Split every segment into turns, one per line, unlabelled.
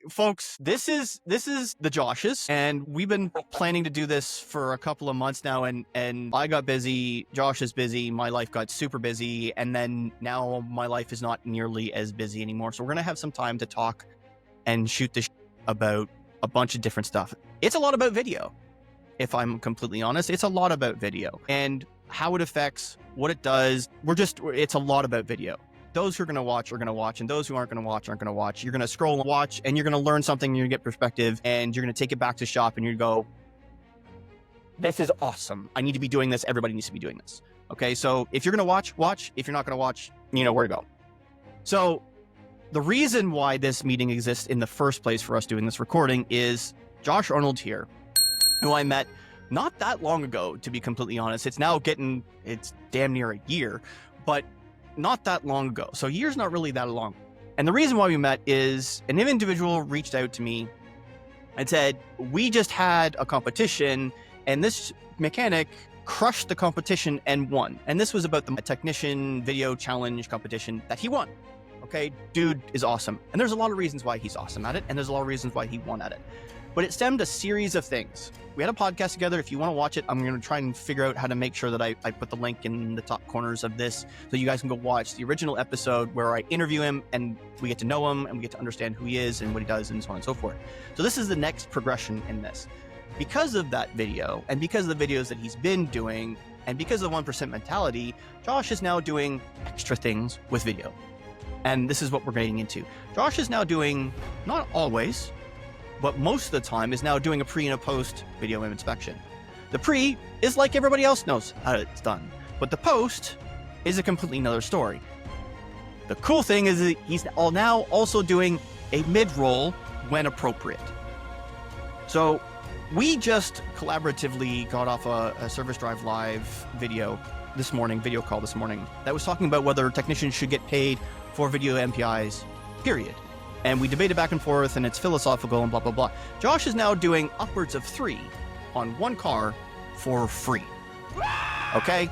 folks, this is the Joshes, and we've been planning to do this for a couple of months now, and I got busy, Josh is busy, my life got super busy, and then now my life is not nearly as busy anymore. So we're gonna have some time to talk and shoot the about a bunch of different stuff. It's a lot about video, if I'm completely honest. It's a lot about video and how it affects, what it does. It's a lot about video. Those who are going to watch are going to watch, and those who aren't going to watch aren't going to watch. You're going to scroll and watch, and you're going to learn something, you're going to get perspective, and you're going to take it back to shop, and you go, this is awesome. I need to be doing this. Everybody needs to be doing this. Okay, so if you're going to watch, watch. If you're not going to watch, you know where to go. So the reason why this meeting exists in the first place for us doing this recording is Josh Arnold here, who I met not that long ago, to be completely honest. It's damn near a year, but not that long ago. So a year's not really that long. And the reason why we met is an individual reached out to me and said, we just had a competition and this mechanic crushed the competition and won. And this was about the technician video challenge competition that he won. Okay, dude is awesome. And there's a lot of reasons why he's awesome at it, and there's a lot of reasons why he won at it. But it stemmed a series of things. We had a podcast together. If you want to watch it, I'm going to try and figure out how to make sure that I put the link in the top corners of this so you guys can go watch the original episode where I interview him and we get to know him and we get to understand who he is and what he does and so on and so forth. So this is the next progression in this. Because of that video and because of the videos that he's been doing and because of the 1% mentality, Josh is now doing extra things with video. And this is what we're getting into. Josh is now doing, not always, but most of the time is now doing a pre and a post video inspection. The pre is like everybody else knows how it's done, but the post is a completely another story. The cool thing is that he's now also doing a mid-roll when appropriate. So we just collaboratively got off a Service Drive Live video call this morning, that was talking about whether technicians should get paid for video MPIs, period. And we debated back and forth, and it's philosophical and blah, blah, blah. Josh is now doing upwards of 3 on one car for free. Okay?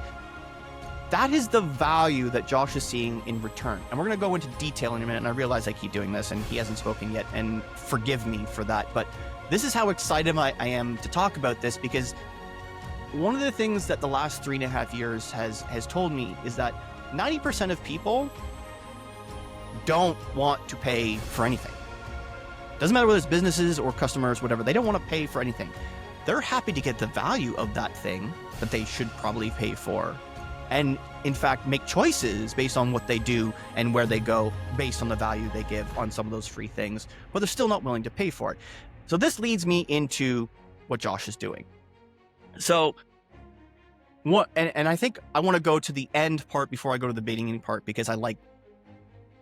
That is the value that Josh is seeing in return. And we're going to go into detail in a minute, and I realize I keep doing this, and he hasn't spoken yet, and forgive me for that. But this is how excited I am to talk about this, because one of the things that the last 3.5 years has told me is that 90% of people don't want to pay for anything. Doesn't matter whether it's businesses or customers, whatever. They don't want to pay for anything. They're happy to get the value of that thing that they should probably pay for, and in fact make choices based on what they do and where they go based on the value they give on some of those free things, but they're still not willing to pay for it. So this leads me into what Josh is doing. So and I think I want to go to the end part before I go to the beginning part, because I like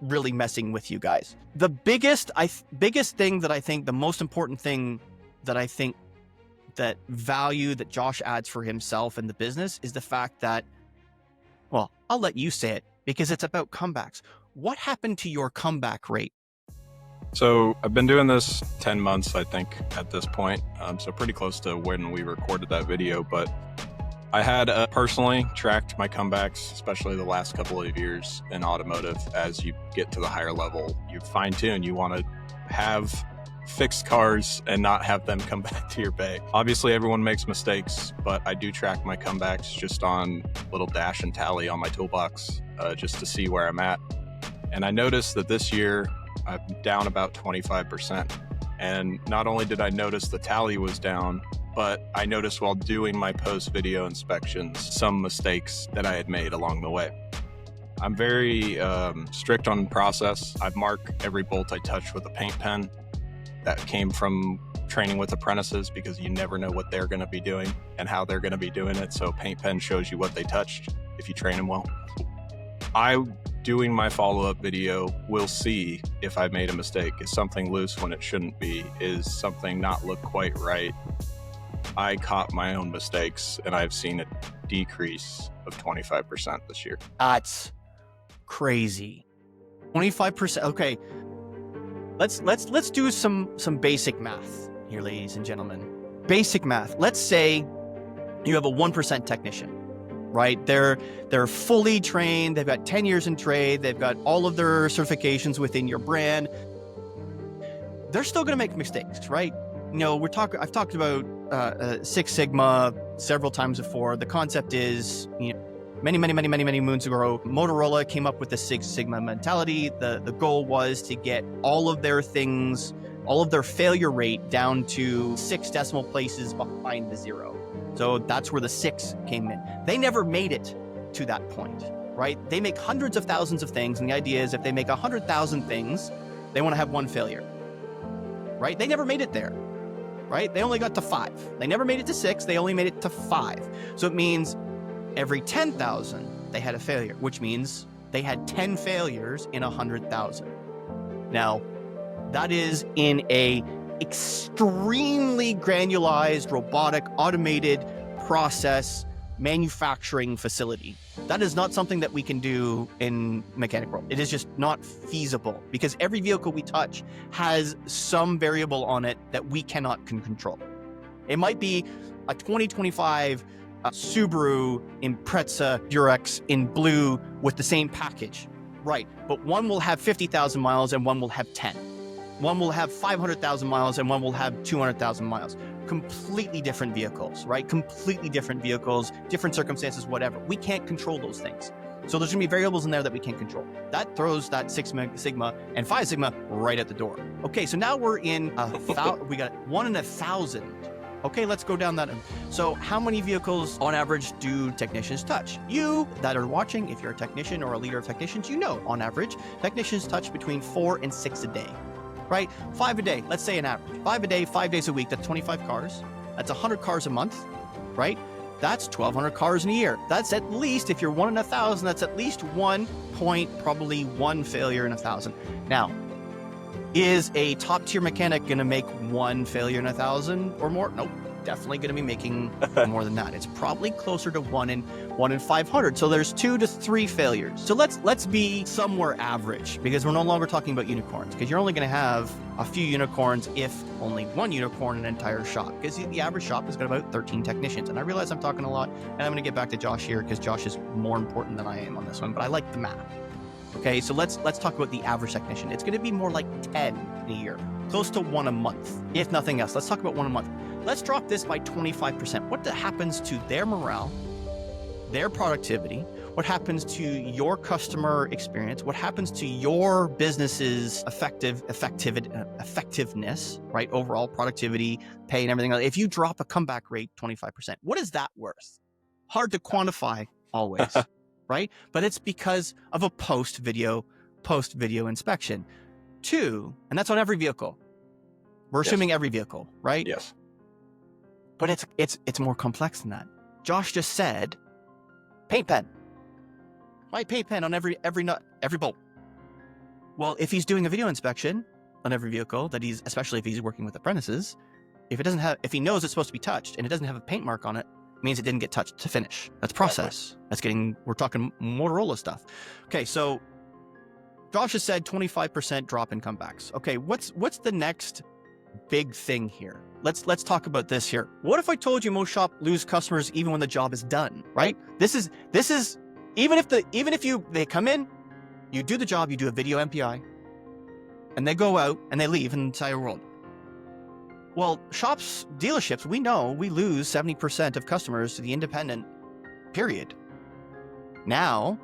really messing with you guys. The biggest thing that I think, the most important thing that I think that value that Josh adds for himself and the business is the fact that, well, I'll let you say it because it's about comebacks. What happened to your comeback rate?
So I've been doing this 10 months, I think, at this point. So pretty close to when we recorded that video, but I had personally tracked my comebacks, especially the last couple of years in automotive. As you get to the higher level, you fine tune. You want to have fixed cars and not have them come back to your bay. Obviously, everyone makes mistakes, but I do track my comebacks just on little dash and tally on my toolbox, just to see where I'm at. And I noticed that this year I'm down about 25%. And not only did I notice the tally was down, but I noticed while doing my post-video inspections some mistakes that I had made along the way. I'm very strict on process. I mark every bolt I touch with a paint pen. That came from training with apprentices, because you never know what they're going to be doing and how they're going to be doing it. So paint pen shows you what they touched if you train them well. Doing my follow-up video will see if I made a mistake. Is something loose when it shouldn't be? Is something not look quite right? I caught my own mistakes, and I've seen a decrease of 25% this year.
That's crazy. 25%. Okay. Let's do some basic math here, ladies and gentlemen. Basic math. Let's say you have a 1% technician, right? They're fully trained. They've got 10 years in trade. They've got all of their certifications within your brand. they're still going to make mistakes, right? You know, I've talked about Six Sigma several times before. The concept is, you know, many moons ago, Motorola came up with the Six Sigma mentality. The goal was to get all of their things, all of their failure rate down to 6 decimal places behind the 0. So that's where the 6 came in. They never made it to that point, right? They make hundreds of thousands of things, and the idea is if they make 100,000 things, they want to have 1 failure, right? They never made it there, right? They only got to 5. They never made it to 6. They only made it to 5. So it means every 10,000, they had a failure, which means they had 10 failures in 100,000. Now, that is in a extremely granularized, robotic, automated process manufacturing facility. That is not something that we can do in mechanic world. It is just not feasible because every vehicle we touch has some variable on it that we cannot control. It might be a 2025 Subaru Impreza Durex in blue with the same package, right? But one will have 50,000 miles and one will have 10. One will have 500,000 miles and one will have 200,000 miles. Completely different vehicles, right? Completely different vehicles, different circumstances, whatever. We can't control those things. So there's gonna be variables in there that we can't control. That throws that Six Sigma and 5 Sigma right at the door. Okay, so now we're in we got 1 in 1,000. Okay, let's go down that. So how many vehicles on average do technicians touch? You that are watching, if you're a technician or a leader of technicians, you know on average, technicians touch between 4 and 6 a day. Right? 5 a day, let's say an average. 5 a day, 5 days a week, that's 25 cars. That's 100 cars a month, right? That's 1,200 cars in a year. That's at least, if you're 1 in 1,000, that's at least 1 point, probably 1 failure in 1,000. Now, is a top tier mechanic gonna make 1 failure in 1,000 or more? Nope. Definitely going to be making more than that. It's probably closer to 1 in 500. So there's 2 to 3 failures. So let's be somewhere average because we're no longer talking about unicorns because you're only going to have a few unicorns if only 1 unicorn in an entire shop because the average shop has got about 13 technicians. And I realize I'm talking a lot and I'm going to get back to Josh here because Josh is more important than I am on this one, but I like the math. Okay, so let's talk about the average technician. It's going to be more like 10 in a year, close to 1 a month, if nothing else. Let's talk about 1 a month. Let's drop this by 25%. What happens to their morale, their productivity? What happens to your customer experience? What happens to your business's effectiveness, right? Overall productivity, pay, and everything else. If you drop a comeback rate 25%, what is that worth? Hard to quantify always, right? But it's because of a post-video inspection. 2, and that's on every vehicle. We're assuming every vehicle, right?
Yes.
But it's more complex than that. Josh just said, paint pen. Why paint pen on every nut, every bolt? Well, if he's doing a video inspection on every vehicle especially if he's working with apprentices, if he knows it's supposed to be touched and it doesn't have a paint mark on it, it means it didn't get touched to finish. That's process. We're talking Motorola stuff. Okay, so Josh has said 25% drop in comebacks. Okay, what's the next big thing here? Let's talk about this here. What if I told you most shops lose customers even when the job is done, right? This is even if they come in, you do the job, you do a video MPI, and they go out and they leave in the entire world. Well, dealerships, we know we lose 70% of customers to the independent, period. Now,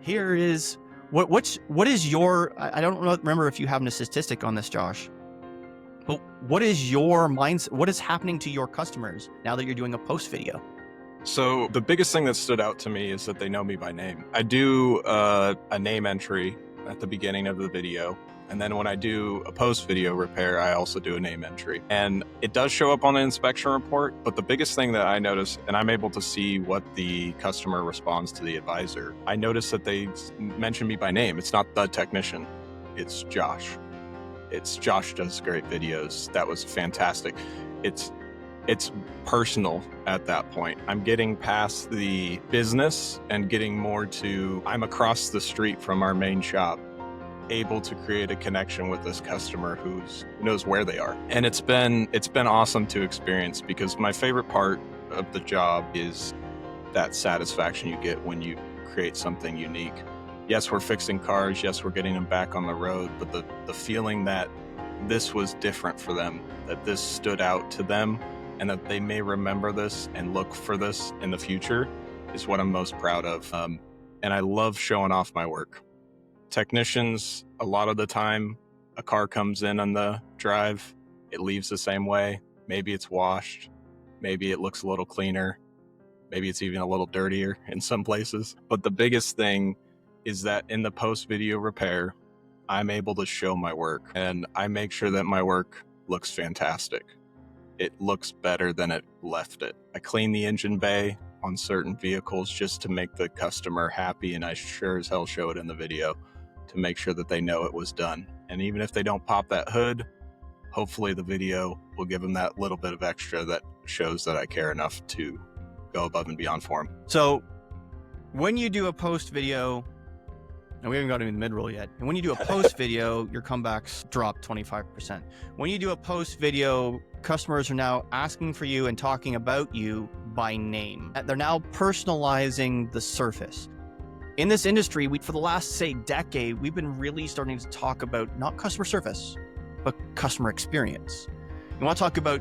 here is what is your, I don't remember if you have a statistic on this, Josh. But what is your mindset? What is happening to your customers now that you're doing a post video?
So the biggest thing that stood out to me is that they know me by name. I do a name entry at the beginning of the video. And then when I do a post video repair, I also do a name entry. And it does show up on the inspection report. But the biggest thing that I notice, and I'm able to see what the customer responds to the advisor, I notice that they mention me by name. It's not the technician, it's Josh. It's Josh does great videos. That was fantastic. It's personal at that point. I'm getting past the business and getting more to, I'm across the street from our main shop, able to create a connection with this customer who knows where they are. And it's been awesome to experience because my favorite part of the job is that satisfaction you get when you create something unique. Yes, we're fixing cars. Yes, we're getting them back on the road. But the feeling that this was different for them, that this stood out to them, and that they may remember this and look for this in the future is what I'm most proud of. And I love showing off my work. Technicians, a lot of the time, a car comes in on the drive, it leaves the same way. Maybe it's washed, maybe it looks a little cleaner, maybe it's even a little dirtier in some places. But the biggest thing is that in the post-video repair, I'm able to show my work, and I make sure that my work looks fantastic. It looks better than it left it. I clean the engine bay on certain vehicles just to make the customer happy, and I sure as hell show it in the video to make sure that they know it was done. And even if they don't pop that hood, hopefully the video will give them that little bit of extra that shows that I care enough to go above and beyond for them.
So when you do a post video, and we haven't got into the mid-roll yet, and when you do a post video, your comebacks drop 25%. When you do a post video, customers are now asking for you and talking about you by name. They're now personalizing the surface. In this industry, for the last, say, decade, we've been really starting to talk about not customer service, but customer experience. We want to talk about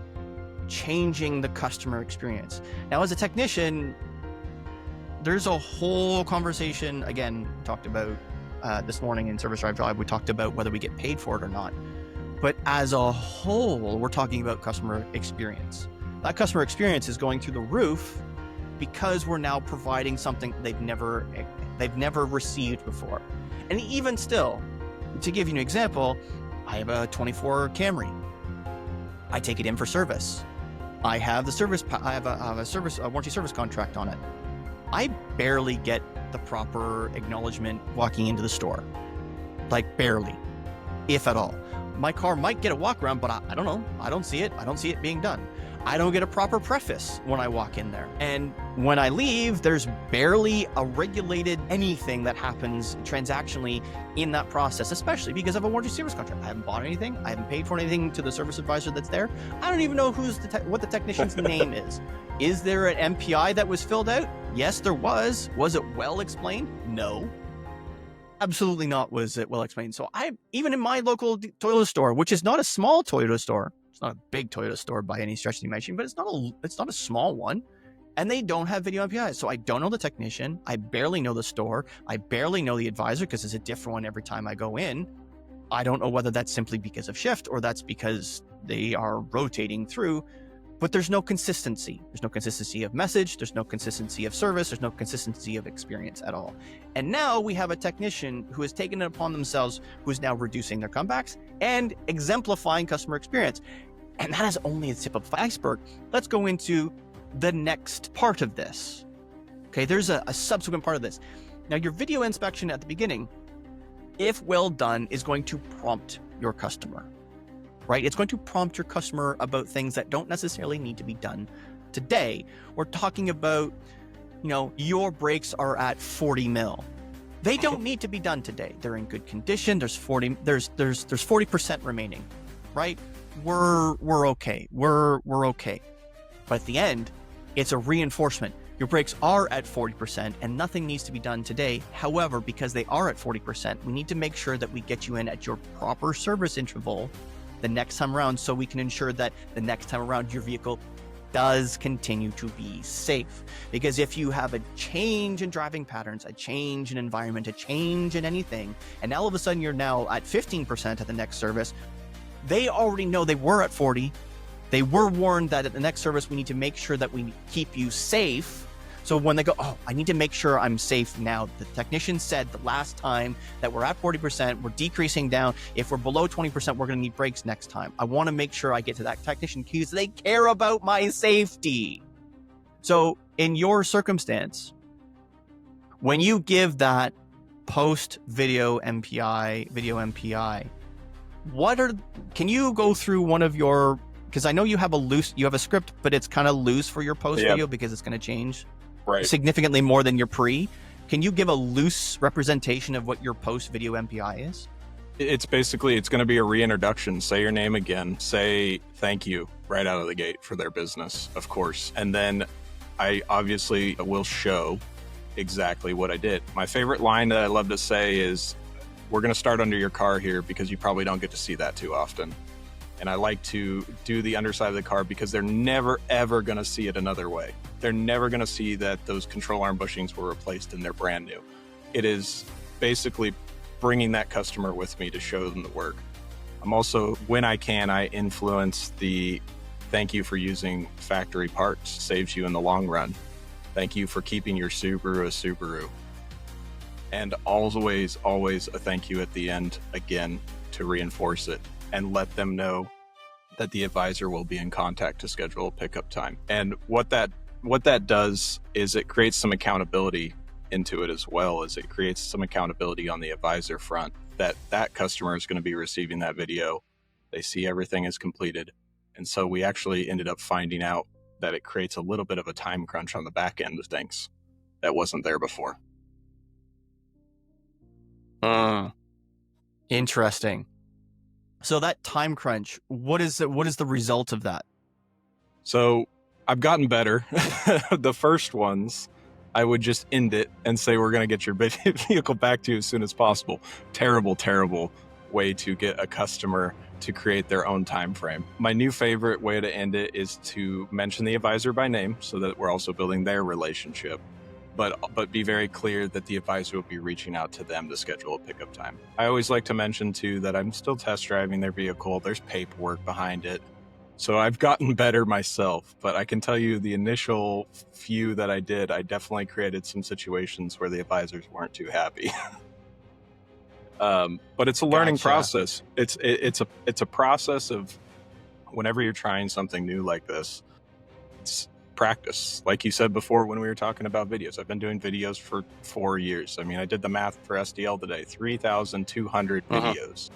changing the customer experience. Now, as a technician, there's a whole conversation, again, we talked about this morning in Service Drive, we talked about whether we get paid for it or not. But as a whole, we're talking about customer experience. That customer experience is going through the roof because we're now providing something they've never received before. And even still, to give you an example, I have a 24 Camry. I take it in for service. I have the service. I have a warranty service contract on it. I barely get the proper acknowledgement walking into the store, like barely, if at all. My car might get a walk around, but I don't know. I don't see it. I don't see it being done. I don't get a proper preface when I walk in there. And when I leave, there's barely a regulated anything that happens transactionally in that process, especially because of a warranty service contract. I haven't bought anything. I haven't paid for anything to the service advisor that's there. I don't even know what the technician's name is. Is there an MPI that was filled out? Yes, there was. Was it well explained? No. Absolutely not was it well explained. So even in my local Toyota store, which is not a small Toyota store, it's not a big Toyota store by any stretch of the imagination, but it's not a small one, and they don't have video MPIs. So I don't know the technician. I barely know the store. I barely know the advisor because it's a different one every time I go in. I don't know whether that's simply because of shift or that's because they are rotating through. But there's no consistency. There's no consistency of message. There's no consistency of service. There's no consistency of experience at all. And now we have a technician who has taken it upon themselves, who is now reducing their comebacks and exemplifying customer experience. And that is only the tip of the iceberg. Let's go into the next part of this. Okay, there's a subsequent part of this. Now, your video inspection at the beginning, if well done, is going to prompt your customer. Right? It's going to prompt your customer about things that don't necessarily need to be done today. We're talking about, your brakes are at 40 mil. They don't need to be done today. They're in good condition. There's 40% remaining, right? We're okay. We're okay. But at the end, it's a reinforcement. Your brakes are at 40% and nothing needs to be done today. However, because they are at 40%, we need to make sure that we get you in at your proper service interval the next time around, so we can ensure that the next time around your vehicle does continue to be safe. Because if you have a change in driving patterns, a change in environment, a change in anything, and all of a sudden you're now at 15% at the next service, they already know they were at 40. They were warned that at the next service, we need to make sure that we keep you safe. So when they go, oh, I need to make sure I'm safe now. The technician said the last time that we're at 40%, we're decreasing down. If we're below 20%, we're going to need brakes next time. I want to make sure I get to that technician because they care about my safety. So in your circumstance, when you give that post video MPI, can you go through one of your, because I know you have a script, but it's kind of loose for your post video because it's going to change. Right. Significantly more than your pre. Can you give a loose representation of what your post video MPI is?
It's going to be a reintroduction. Say your name again. Say thank you right out of the gate for their business, of course. And then I obviously will show exactly what I did. My favorite line that I love to say is, we're going to start under your car here because you probably don't get to see that too often. And I like to do the underside of the car because they're never, ever going to see it another way. They're never going to see that those control arm bushings were replaced and they're brand new. It is basically bringing that customer with me to show them the work. I'm also, when I can, I influence the thank you for using factory parts, saves you in the long run. Thank you for keeping your Subaru a Subaru. And always, always a thank you at the end, again, to reinforce it and let them know that the advisor will be in contact to schedule a pickup time. And what that does is it creates some accountability into it, as well as it creates some accountability on the advisor front that that customer is going to be receiving that video. They see everything is completed. And so we actually ended up finding out that it creates a little bit of a time crunch on the back end of things that wasn't there before.
Interesting. So that time crunch, what is the result of that?
So I've gotten better. The first ones, I would just end it and say, we're going to get your vehicle back to you as soon as possible. Terrible, terrible way to get a customer to create their own time frame. My new favorite way to end it is to mention the advisor by name so that we're also building their relationship. But be very clear that the advisor will be reaching out to them to schedule a pickup time. I always like to mention too that I'm still test driving their vehicle. There's paperwork behind it. So I've gotten better myself, but I can tell you the initial few that I did, I definitely created some situations where the advisors weren't too happy. But it's a learning process. It's a process of whenever you're trying something new like this, it's practice. Like you said before when we were talking about videos, I've been doing videos for 4 years. I mean, I did the math for SDL today, 3,200 videos.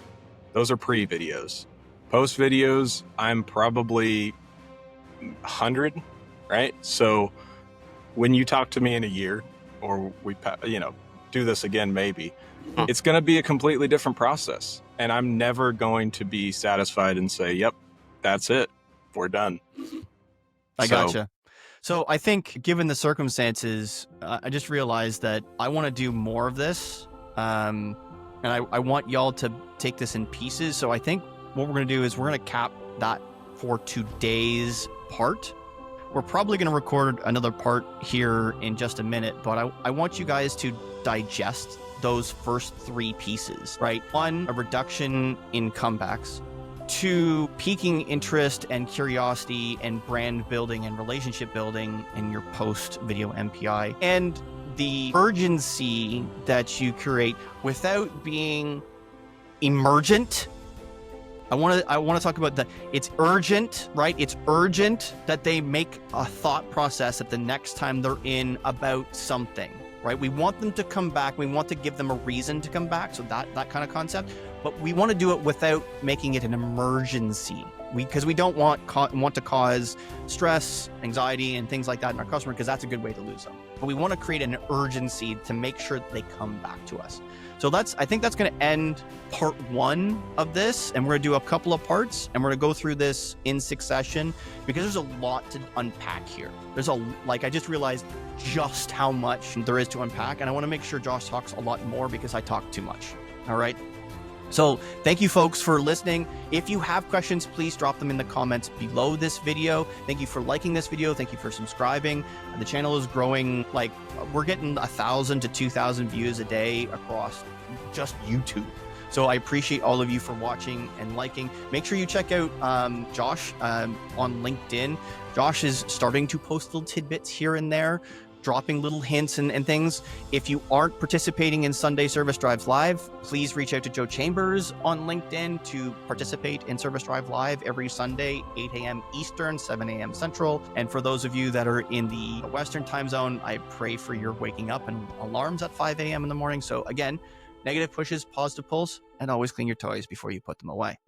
Those are pre-videos. Post videos, I'm probably 100, right? So when you talk to me in a year, or we, do this again, maybe, it's going to be a completely different process. And I'm never going to be satisfied and say, yep, that's it. We're done.
I gotcha. So I think given the circumstances, I just realized that I want to do more of this. And I want y'all to take this in pieces. So I think what we're going to do is we're going to cap that for today's part. We're probably going to record another part here in just a minute, but I want you guys to digest those first 3 pieces, right? 1, a reduction in comebacks. 2, piquing interest and curiosity and brand building and relationship building in your post-video MPI. And the urgency that you create without being emergent. I want to talk about it's urgent, right? It's urgent that they make a thought process at the next time they're in about something, right? We want them to come back. We want to give them a reason to come back. So that kind of concept, but we want to do it without making it an emergency. Because we don't want to cause stress, anxiety, and things like that in our customer, because that's a good way to lose them. But we want to create an urgency to make sure that they come back to us. So I think that's going to end part 1 of this, and we're going to do a couple of parts, and we're going to go through this in succession because there's a lot to unpack here. I just realized just how much there is to unpack, and I want to make sure Josh talks a lot more because I talk too much. All right. So thank you folks for listening. If you have questions, please drop them in the comments below this video. Thank you for liking this video. Thank you for subscribing. The channel is growing. We're getting 1,000 to 2,000 views a day across just YouTube. So I appreciate all of you for watching and liking. Make sure you check out Josh on LinkedIn. Josh is starting to post little tidbits here and there, dropping little hints and things. If you aren't participating in Sunday Service Drives Live, please reach out to Joe Chambers on LinkedIn to participate in Service Drive Live every Sunday, 8 a.m. Eastern, 7 a.m. Central. And for those of you that are in the Western time zone, I pray for your waking up and alarms at 5 a.m. in the morning. So again, negative pushes, positive pulls, and always clean your toys before you put them away.